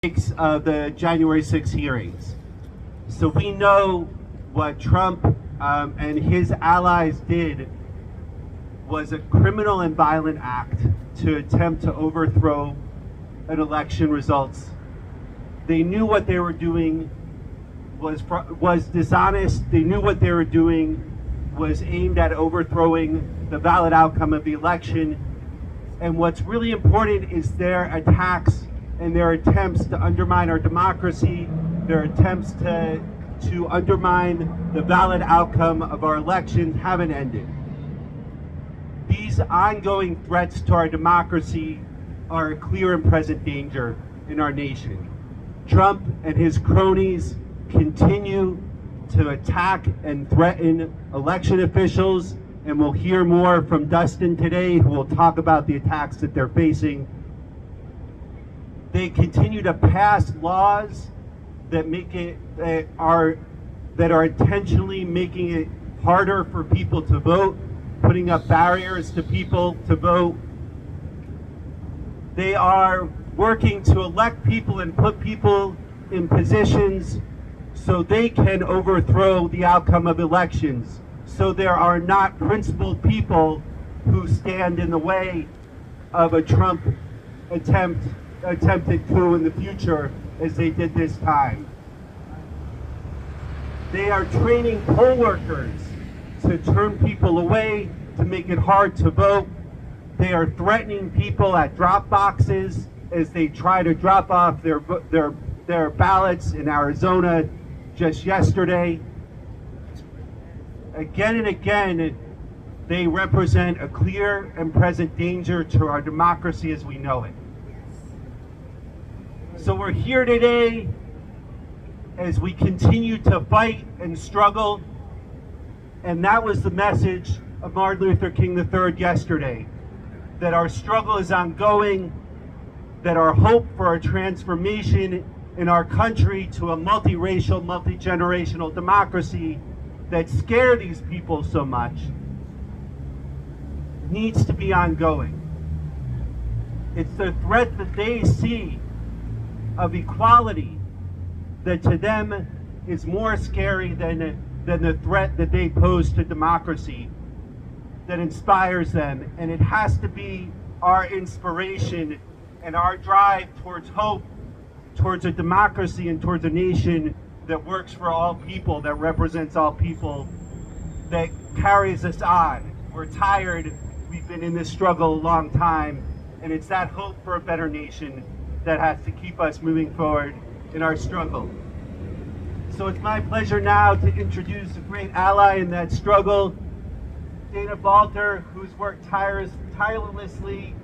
The January 6th hearings. So we know what Trump and his allies did was a criminal and violent act to attempt to overthrow an election results. They knew what they were doing was dishonest. They knew what they were doing was aimed at overthrowing the valid outcome of the election. And what's really important is their attacks and their attempts to undermine our democracy, their attempts to undermine the valid outcome of our elections haven't ended. These ongoing threats to our democracy are a clear and present danger in our nation. Trump and his cronies continue to attack and threaten election officials, and we'll hear more from Dustin today, who will talk about the attacks that they're facing. They continue to pass laws that are intentionally making it harder for people to vote, putting up barriers to people to vote. They are working to elect people and put people in positions so they can overthrow the outcome of elections. So there are not principled people who stand in the way of a Trump attempted coup in the future as they did this time. They are training poll workers to turn people away, to make it hard to vote. They are threatening people at drop boxes as they try to drop off their ballots in Arizona just yesterday. Again and again, they represent a clear and present danger to our democracy as we know it. So we're here today as we continue to fight and struggle, and that was the message of Martin Luther King III yesterday, that our struggle is ongoing, that our hope for a transformation in our country to a multiracial, multi-generational democracy that scare these people so much needs to be ongoing. It's the threat that they see of equality that to them is more scary than the threat that they pose to democracy that inspires them. And it has to be our inspiration and our drive towards hope, towards a democracy and towards a nation that works for all people, that represents all people, that carries us on. We're tired, we've been in this struggle a long time, and it's that hope for a better nation that has to keep us moving forward in our struggle. So it's my pleasure now to introduce a great ally in that struggle, Dana Balter, who's worked tirelessly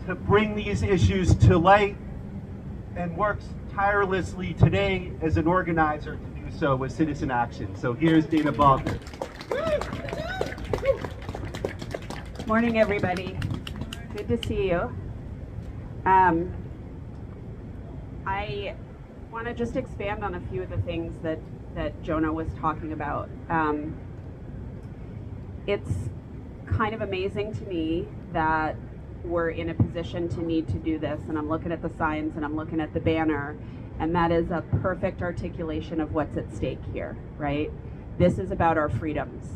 to bring these issues to light and works tirelessly today as an organizer to do so with Citizen Action. So here's Dana Balter. Morning, everybody. Good to see you. I want to just expand on a few of the things that Jonah was talking about. It's kind of amazing to me that we're in a position to need to do this, and I'm looking at the signs and I'm looking at the banner, and that is a perfect articulation of what's at stake here, right? This is about our freedoms.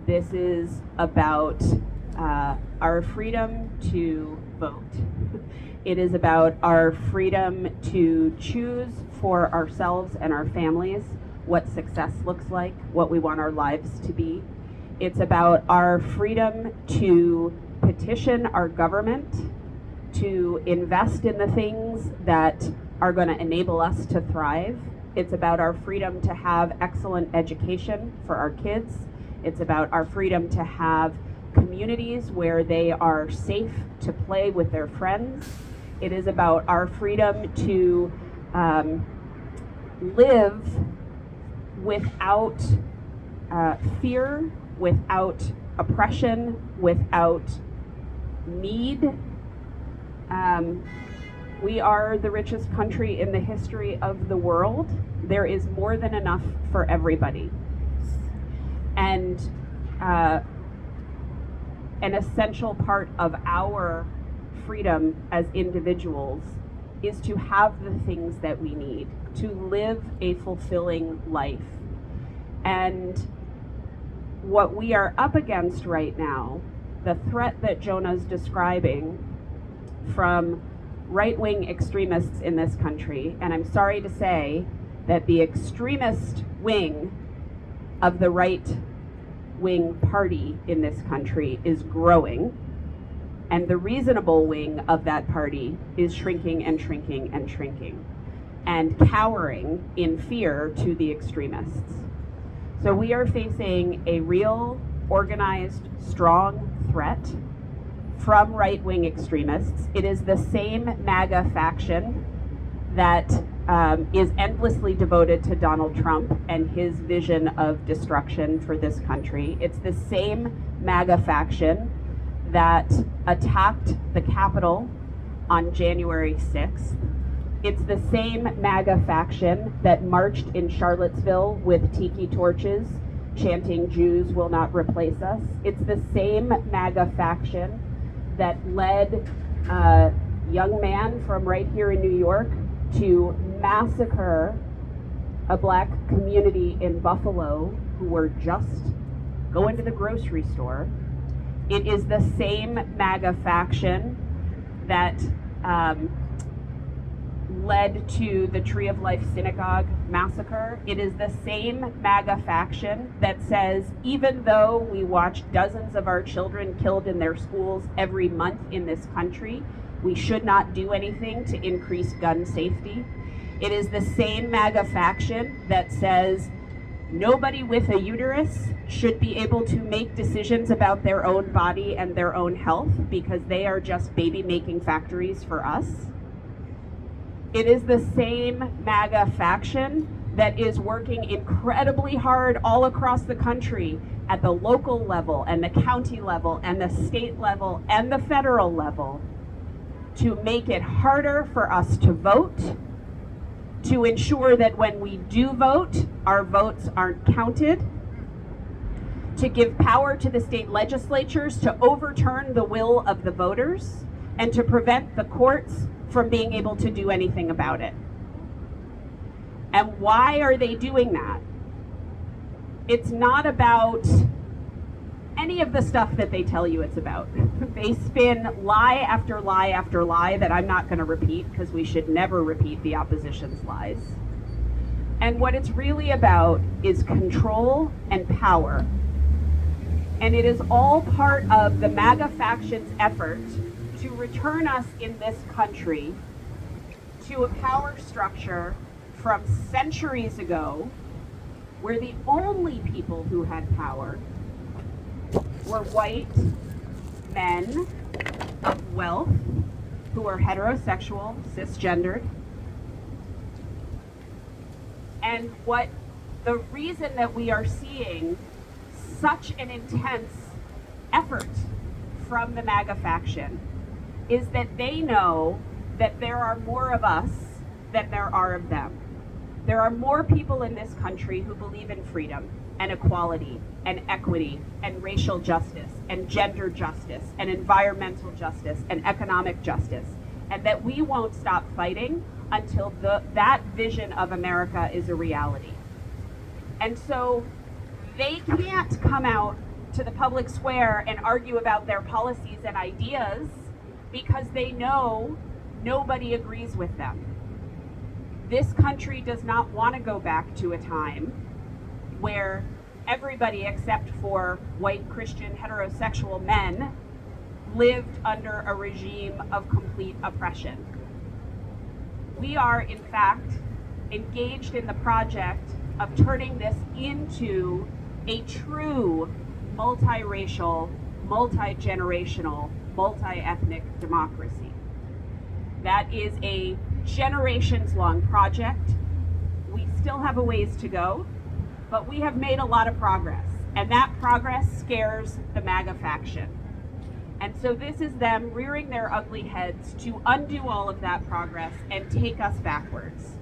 This is about our freedom to vote. It is about our freedom to choose for ourselves and our families what success looks like, what we want our lives to be. It's about our freedom to petition our government to invest in the things that are going to enable us to thrive. It's about our freedom to have excellent education for our kids. It's about our freedom to have communities where they are safe to play with their friends. It is about our freedom to live without fear, without oppression, without need. We are the richest country in the history of the world. There is more than enough for everybody. And an essential part of our freedom as individuals is to have the things that we need to live a fulfilling life. And what we are up against right now, the threat that Jonah's describing from right-wing extremists in this country, and I'm sorry to say that the extremist wing of the right-wing party in this country is growing, and the reasonable wing of that party is shrinking and shrinking and shrinking, and cowering in fear to the extremists. So we are facing a real, organized, strong threat from right-wing extremists. It is the same MAGA faction that is endlessly devoted to Donald Trump and his vision of destruction for this country. It's the same MAGA faction that attacked the Capitol on January 6th. It's the same MAGA faction that marched in Charlottesville with tiki torches, chanting "Jews will not replace us." It's the same MAGA faction that led a young man from right here in New York to massacre a black community in Buffalo who were just going to the grocery store. It is the same MAGA faction that led to the Tree of Life Synagogue massacre. It is the same MAGA faction that says, even though we watch dozens of our children killed in their schools every month in this country, we should not do anything to increase gun safety. It is the same MAGA faction that says nobody with a uterus should be able to make decisions about their own body and their own health because they are just baby-making factories for us. It is the same MAGA faction that is working incredibly hard all across the country at the local level and the county level and the state level and the federal level to make it harder for us to vote, to ensure that when we do vote, our votes aren't counted, to give power to the state legislatures to overturn the will of the voters, and to prevent the courts from being able to do anything about it. And why are they doing that? It's not about any of the stuff that they tell you it's about. They spin lie after lie after lie that I'm not going to repeat because we should never repeat the opposition's lies. And what it's really about is control and power. And it is all part of the MAGA faction's effort to return us in this country to a power structure from centuries ago where the only people who had power were white men of wealth who were heterosexual, cisgendered. And what the reason that we are seeing such an intense effort from the MAGA faction is that they know that there are more of us than there are of them. There are more people in this country who believe in freedom and equality and equity and racial justice and gender justice and environmental justice and economic justice, and that we won't stop fighting until that vision of America is a reality. And so they can't come out to the public square and argue about their policies and ideas because they know nobody agrees with them. This country does not want to go back to a time where everybody except for white Christian heterosexual men lived under a regime of complete oppression. We are, in fact, engaged in the project of turning this into a true multiracial, multi-generational, multi-ethnic democracy. That is a generations-long project. We still have a ways to go, but we have made a lot of progress, and that progress scares the MAGA faction. And so this is them rearing their ugly heads to undo all of that progress and take us backwards.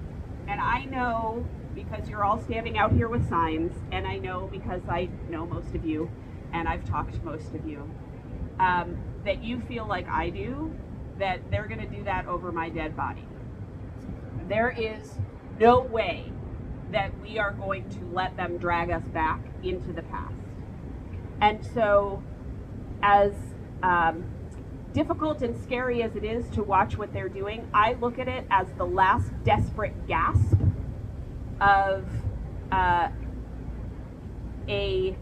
And I know, because you're all standing out here with signs, and I know because I know most of you, and I've talked to most of you, that you feel like I do, that they're going to do that over my dead body. There is no way that we are going to let them drag us back into the past. And so, as difficult and scary as it is to watch what they're doing, I look at it as the last desperate gasp of a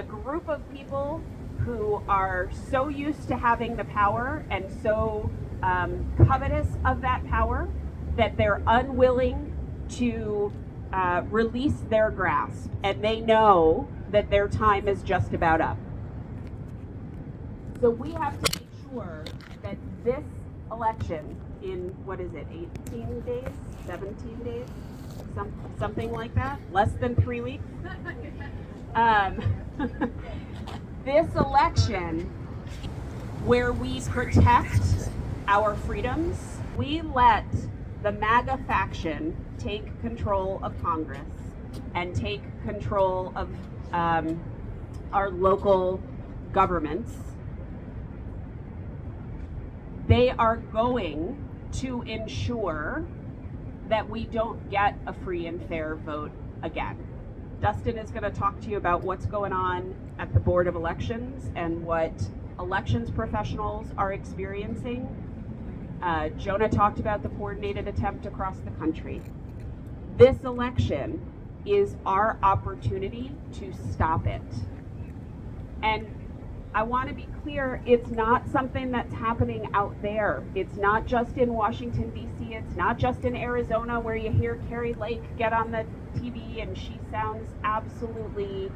group of people who are so used to having the power and so covetous of that power that they're unwilling to release their grasp, and they know that their time is just about up. So we have to make sure that this election in, what is it, 18 days, 17 days, something like that, less than 3 weeks. This election, where we protect our freedoms, we let the MAGA faction take control of Congress and take control of our local governments. They are going to ensure that we don't get a free and fair vote again. Dustin is going to talk to you about what's going on at the Board of Elections and what elections professionals are experiencing. Jonah talked about the coordinated attempt across the country. This election is our opportunity to stop it. And I want to be clear, it's not something that's happening out there. It's not just in Washington, D.C. It's not just in Arizona, where you hear Carrie Lake get on the TV and she sounds absolutely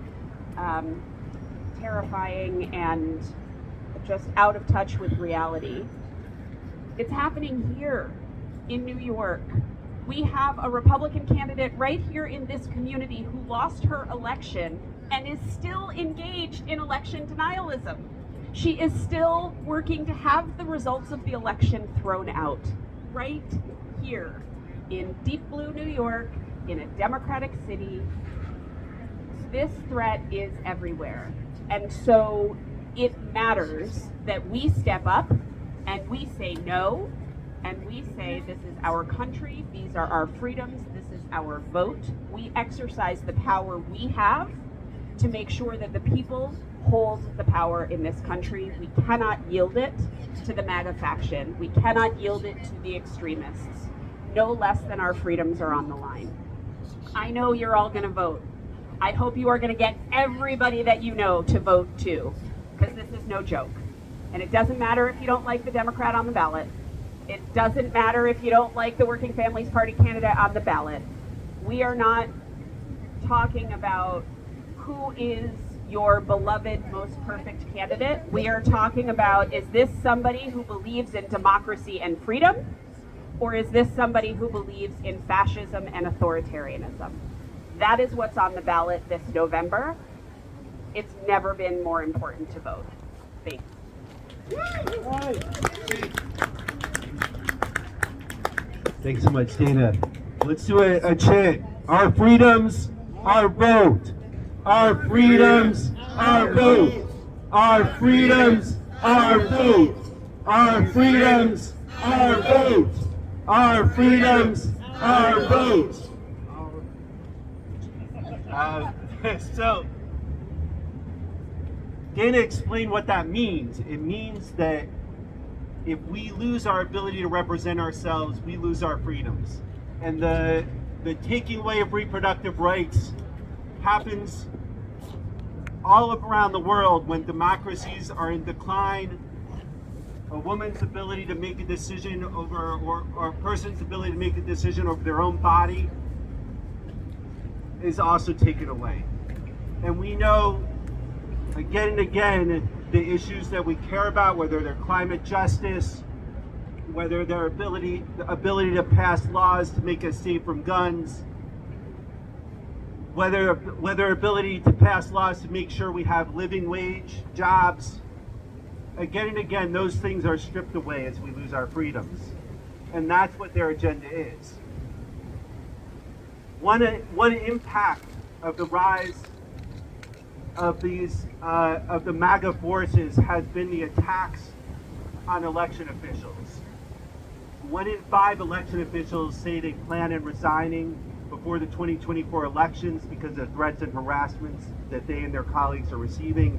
terrifying and just out of touch with reality. It's happening here in New York. We have a Republican candidate right here in this community who lost her election and is still engaged in election denialism. She is still working to have the results of the election thrown out right here in deep blue New York, in a Democratic city. This threat is everywhere. And so it matters that we step up and we say no, and we say this is our country, these are our freedoms, this is our vote. We exercise the power we have to make sure that the people hold the power in this country. We cannot yield it to the MAGA faction. We cannot yield it to the extremists. No less than our freedoms are on the line. I know you're all going to vote. I hope you are going to get everybody that you know to vote too, because this is no joke. And it doesn't matter if you don't like the Democrat on the ballot. It doesn't matter if you don't like the Working Families Party candidate on the ballot. We are not talking about who is your beloved, most perfect candidate. We are talking about, is this somebody who believes in democracy and freedom, or is this somebody who believes in fascism and authoritarianism? That is what's on the ballot this November. It's never been more important to vote. Thanks. Thanks so much, Dana. Let's do a chant. Our freedoms, our vote. Our freedoms, our vote. Our freedoms, our vote. Our freedoms, our vote. Our freedoms, our vote. So, Dana explained what that means. It means that if we lose our ability to represent ourselves, we lose our freedoms. And the taking away of reproductive rights happens all around the world when democracies are in decline. A woman's ability to make a decision over, or a person's ability to make a decision over their own body is also taken away. And we know again and again the issues that we care about, whether they're climate justice, whether their ability to pass laws to make us safe from guns, whether ability to pass laws to make sure we have living wage jobs. Again and again, those things are stripped away as we lose our freedoms. And that's what their agenda is. One impact of the rise of these of the MAGA forces has been the attacks on election officials. 1 in 5 election officials say they plan on resigning before the 2024 elections because of threats and harassments that they and their colleagues are receiving.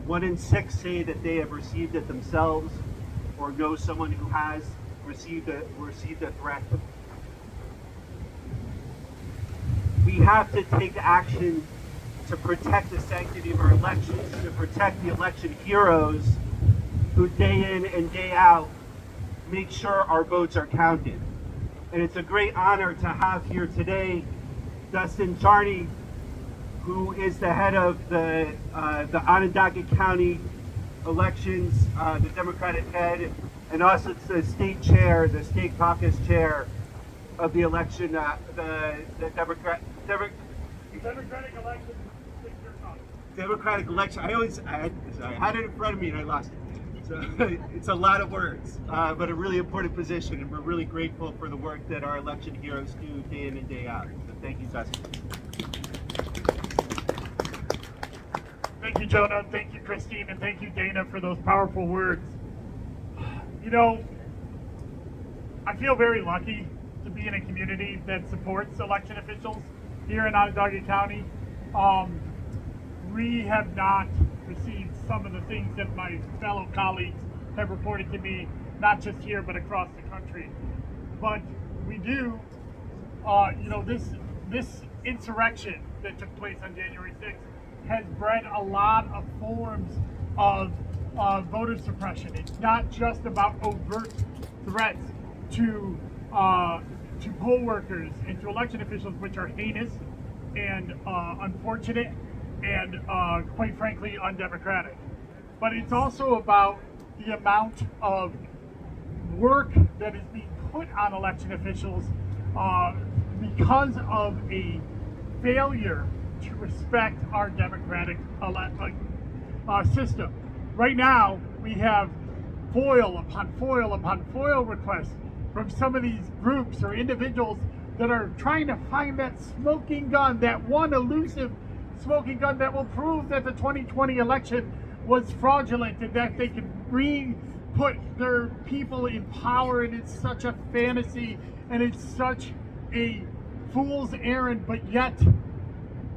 1 in 6 say that they have received it themselves or know someone who has received a threat. We have to take action to protect the sanctity of our elections, to protect the election heroes who day in and day out make sure our votes are counted. And it's a great honor to have here today Dustin Charney, who is the head of the Onondaga County elections, the Democratic head, and also the state chair, the state caucus chair of the election, the Democratic election. Democratic election. I had it in front of me and I lost it. So it's a lot of words, but a really important position, and we're really grateful for the work that our election heroes do day in and day out. So thank you, Dustin. Thank you, Jonah. Thank you, Christine, and thank you, Dana, for those powerful words. You know, I feel very lucky to be in a community that supports election officials here in Onondaga County. We have not received some of the things that my fellow colleagues have reported to me, not just here, but across the country. But we do, this insurrection that took place on January 6th has bred a lot of forms of voter suppression. It's not just about overt threats to poll workers and to election officials, which are heinous and unfortunate and quite frankly undemocratic. But it's also about the amount of work that is being put on election officials because of a failure to respect our democratic system. Right now, we have foil upon foil upon foil requests from some of these groups or individuals that are trying to find that smoking gun, that one elusive smoking gun that will prove that the 2020 election was fraudulent and that they can put their people in power. And it's such a fantasy and it's such a fool's errand, but yet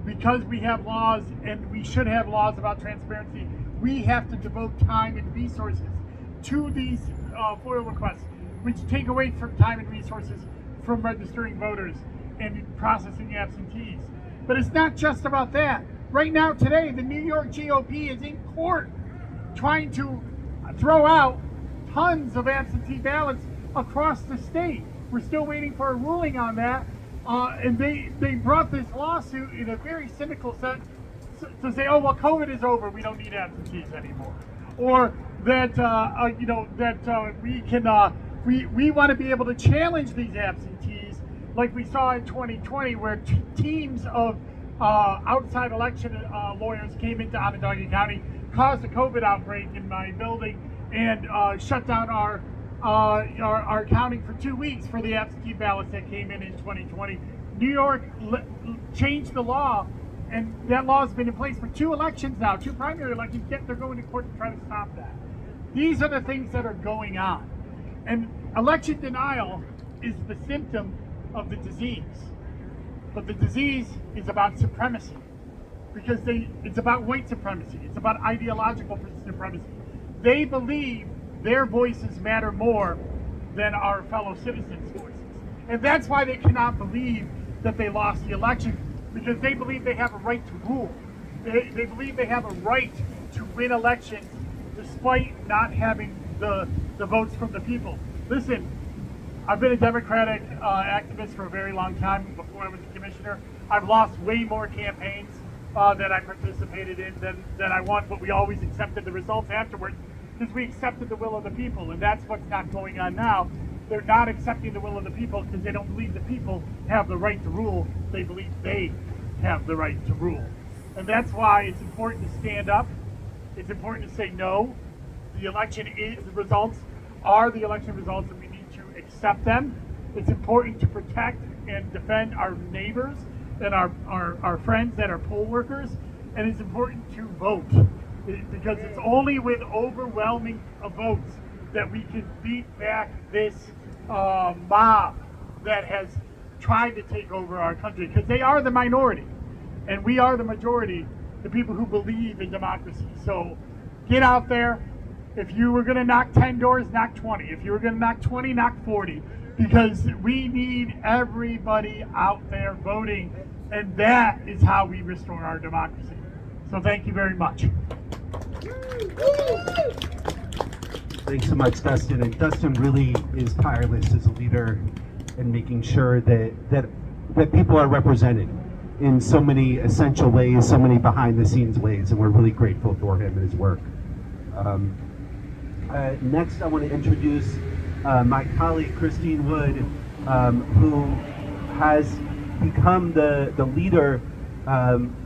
because we have laws and we should have laws about transparency, we have to devote time and resources to these FOIL requests, which take away from time and resources from registering voters and processing absentees. But it's not just about that. Right now, today, the New York GOP is in court trying to throw out tons of absentee ballots across the state. We're still waiting for a ruling on that. And they brought this lawsuit in a very cynical sense to say, oh, well, COVID is over, we don't need absentees anymore. Or that, we want to be able to challenge these absentees like we saw in 2020 where teams of outside election lawyers came into Onondaga County, caused a COVID outbreak in my building, and shut down our counting for 2 weeks for the absentee ballots that came in 2020. New York changed the law, and that law has been in place for 2 elections now, 2 primary elections, yet they're going to court to try to stop that. These are the things that are going on. And election denial is the symptom of the disease. But the disease is about supremacy, because it's about white supremacy. It's about ideological supremacy. They believe their voices matter more than our fellow citizens' voices. And that's why they cannot believe that they lost the election, because they believe they have a right to rule. They believe they have a right to win elections despite not having the votes from the people. Listen, I've been a Democratic activist for a very long time before I was a commissioner. I've lost way more campaigns that I participated in than I won, but we always accepted the results afterwards because we accepted the will of the people, and that's what's not going on now. They're not accepting the will of the people because they don't believe the people have the right to rule. They believe they have the right to rule. And that's why it's important to stand up. It's important to say no. The results are the election results, and we need to accept them. It's important to protect and defend our neighbors and our friends that are poll workers, and it's important to vote, because it's only with overwhelming votes that we can beat back this mob that has tried to take over our country, because they are the minority and we are the majority, the people who believe in democracy. So get out there. If you were going to knock 10 doors, knock 20. If you were going to knock 20, knock 40, because we need everybody out there voting, and that is how we restore our democracy. So thank you very much. Thanks so much, Dustin. And Dustin really is tireless as a leader in making sure that people are represented in so many essential ways, so many behind-the-scenes ways, and we're really grateful for him and his work. Next, I want to introduce my colleague, Christine Wood, who has become the leader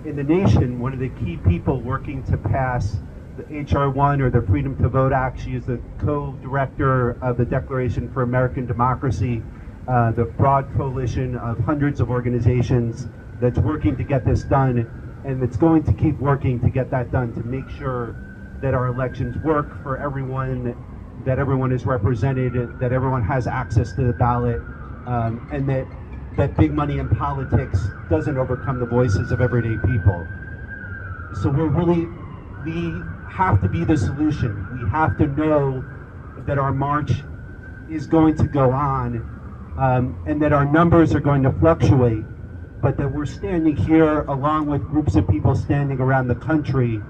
in the nation, one of the key people working to pass the HR 1 or the Freedom to Vote Act. She is the co-director of the Declaration for American Democracy, the broad coalition of hundreds of organizations that's working to get this done, and it's going to keep working to get that done, to make sure that our elections work for everyone, that everyone is represented, that everyone has access to the ballot, and that big money in politics doesn't overcome the voices of everyday people. So we have to be the solution. We have to know that our march is going to go on, and that our numbers are going to fluctuate, but that we're standing here along with groups of people standing around the country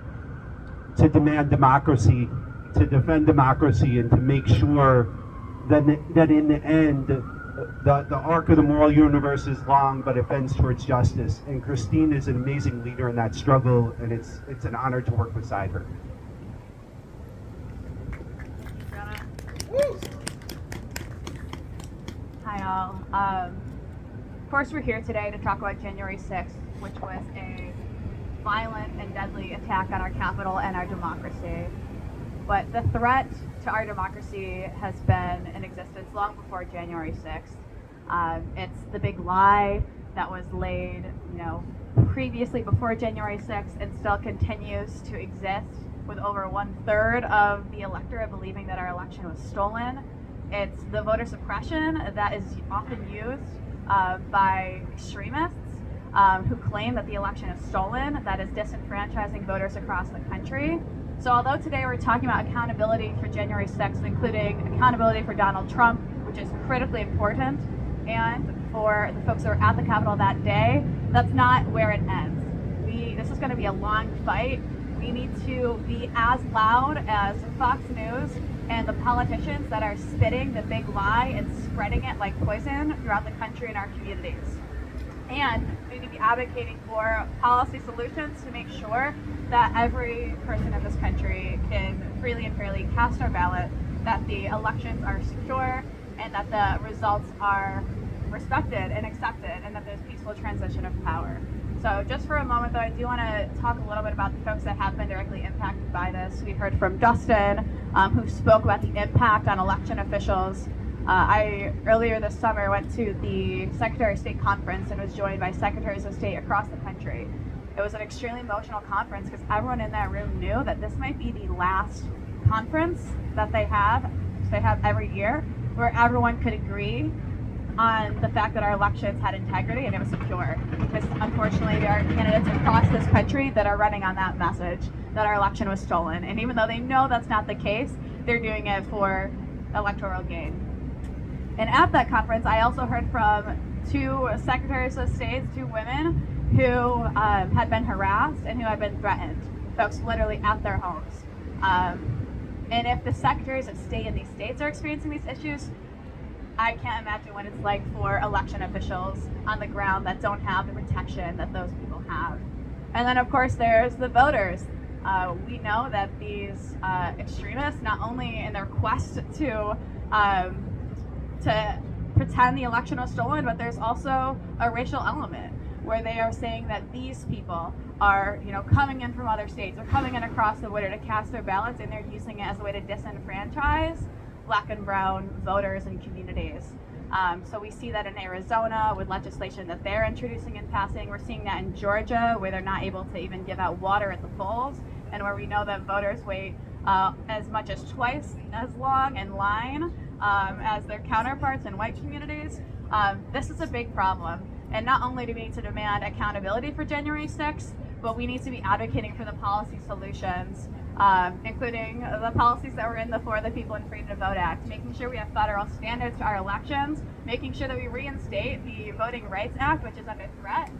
to demand democracy, to defend democracy, and to make sure that in the end, the arc of the moral universe is long, but it bends towards justice. And Christine is an amazing leader in that struggle, and it's an honor to work beside her. Hi all. Of course we're here today to talk about January 6th, which was a violent and deadly attack on our Capitol and our democracy. But the threat to our democracy has been in existence long before January 6th. It's the big lie that was laid, previously before January 6th and still continues to exist, with over 1/3 of the electorate believing that our election was stolen. It's the voter suppression that is often used by extremists who claim that the election is stolen, that is disenfranchising voters across the country. So although today we're talking about accountability for January 6th, including accountability for Donald Trump, which is critically important, and for the folks that were at the Capitol that day, that's not where it ends. This is going to be a long fight. We need to be as loud as Fox News and the politicians that are spitting the big lie and spreading it like poison throughout the country and our communities. And we need to be advocating for policy solutions to make sure that every person in this country can freely and fairly cast our ballot, that the elections are secure, and that the results are respected and accepted, and that there's peaceful transition of power. So just for a moment, though, I do want to talk a little bit about the folks that have been directly impacted by this. We heard from Dustin, who spoke about the impact on election officials. I, earlier this summer, went to the Secretary of State conference and was joined by secretaries of state across the country. It was an extremely emotional conference because everyone in that room knew that this might be the last conference that they have every year, where everyone could agree on the fact that our elections had integrity and it was secure. Because unfortunately there are candidates across this country that are running on that message, that our election was stolen. And even though they know that's not the case, they're doing it for electoral gain. And at that conference, I also heard from two secretaries of state, two women who had been harassed and who had been threatened, folks literally at their homes. And if the secretaries of state in these states are experiencing these issues, I can't imagine what it's like for election officials on the ground that don't have the protection that those people have. And then, of course, there's the voters. We know that these extremists, not only in their quest to pretend the election was stolen, but there's also a racial element where they are saying that these people are, coming in from other states or coming in across the border to cast their ballots, and they're using it as a way to disenfranchise Black and brown voters and communities. So we see that in Arizona with legislation that they're introducing and passing. We're seeing that in Georgia, where they're not able to even give out water at the polls, and where we know that voters wait as much as twice as long in line as their counterparts in white communities. This is a big problem. And not only do we need to demand accountability for January 6th, but we need to be advocating for the policy solutions, including the policies that were in the For the People and Freedom to Vote Act, making sure we have federal standards to our elections, making sure that we reinstate the Voting Rights Act, which is under threat.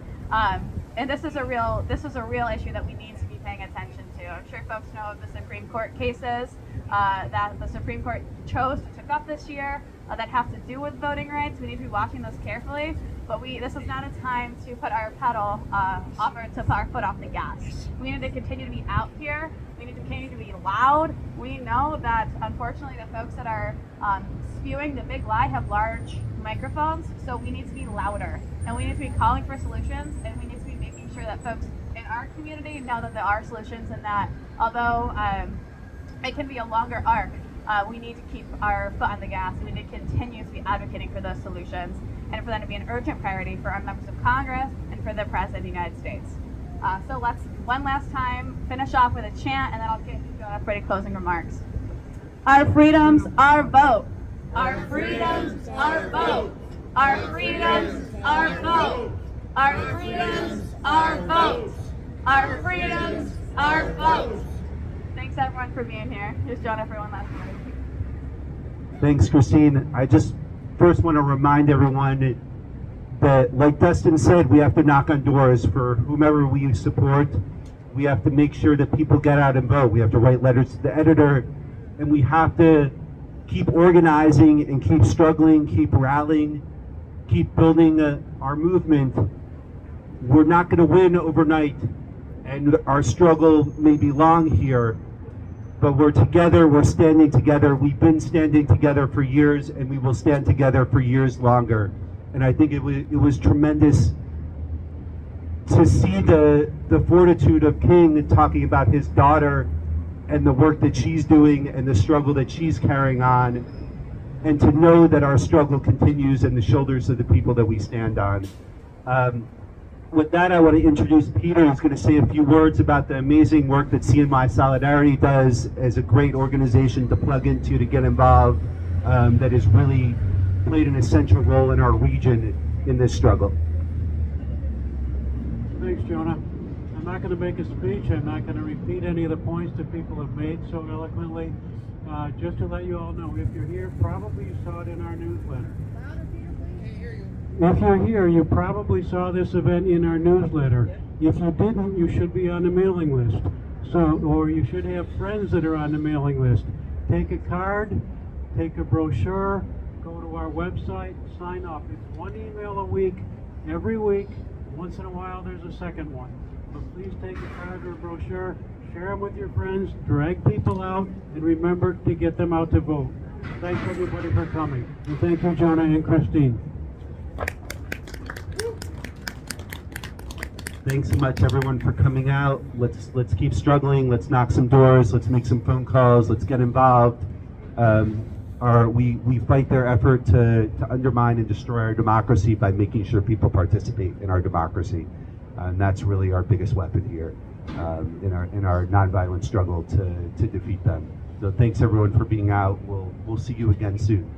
And this is a real issue that we need to be paying attention to. I'm sure folks know of the Supreme Court cases that the Supreme Court chose to take up this year that have to do with voting rights. We need to be watching those carefully, but this is not a time to put our put our foot off the gas. We need to continue to be out here. We need to continue to be loud. We know that unfortunately the folks that are spewing the big lie have large microphones, so we need to be louder, and we need to be calling for solutions, and we need to be making sure that folks in our community know that there are solutions, and that although it can be a longer arc, we need to keep our foot on the gas. We need to continue to be advocating for those solutions, and for them to be an urgent priority for our members of Congress and for the President of the United States. So let's one last time finish off with a chant, and then I'll get Jonah for any closing remarks. Our freedoms, our vote. Our freedoms, our vote. Our freedoms, our vote. Our freedoms, our vote. Our freedoms, our vote. Thanks everyone for being here. Here's Jonah for one last word. Thanks, Christine. I just first want to remind everyone that, like Dustin said, we have to knock on doors for whomever we support. We have to make sure that people get out and vote. We have to write letters to the editor, and we have to keep organizing and keep struggling, keep rallying, keep building our movement. We're not going to win overnight, and our struggle may be long here, but we're together, we're standing together. We've been standing together for years, and we will stand together for years longer. And I think it was tremendous to see the fortitude of King talking about his daughter and the work that she's doing and the struggle that she's carrying on, and to know that our struggle continues in the shoulders of the people that we stand on. With that, I want to introduce Peter, who's going to say a few words about the amazing work that CNY Solidarity does as a great organization to plug into, to get involved, that has really played an essential role in our region in this struggle. Thanks, Jonah. I'm not going to make a speech. I'm not going to repeat any of the points that people have made so eloquently. Just to let you all know, if you're here, probably you saw it in our newsletter. If you're here, you probably saw this event in our newsletter. If you didn't, you should be on the mailing list. Or you should have friends that are on the mailing list. Take a card, take a brochure, go to our website, sign up. It's one email a week, every week. Once in a while, there's a second one. So please take a card or a brochure, share them with your friends, drag people out, and remember to get them out to vote. Thanks everybody for coming. And thank you, Jonah and Christine. Thanks so much, everyone, for coming out. Let's keep struggling. Let's knock some doors. Let's make some phone calls. Let's get involved. We fight their effort to undermine and destroy our democracy by making sure people participate in our democracy, and that's really our biggest weapon here in our nonviolent struggle to defeat them. So thanks everyone for being out. We'll see you again soon.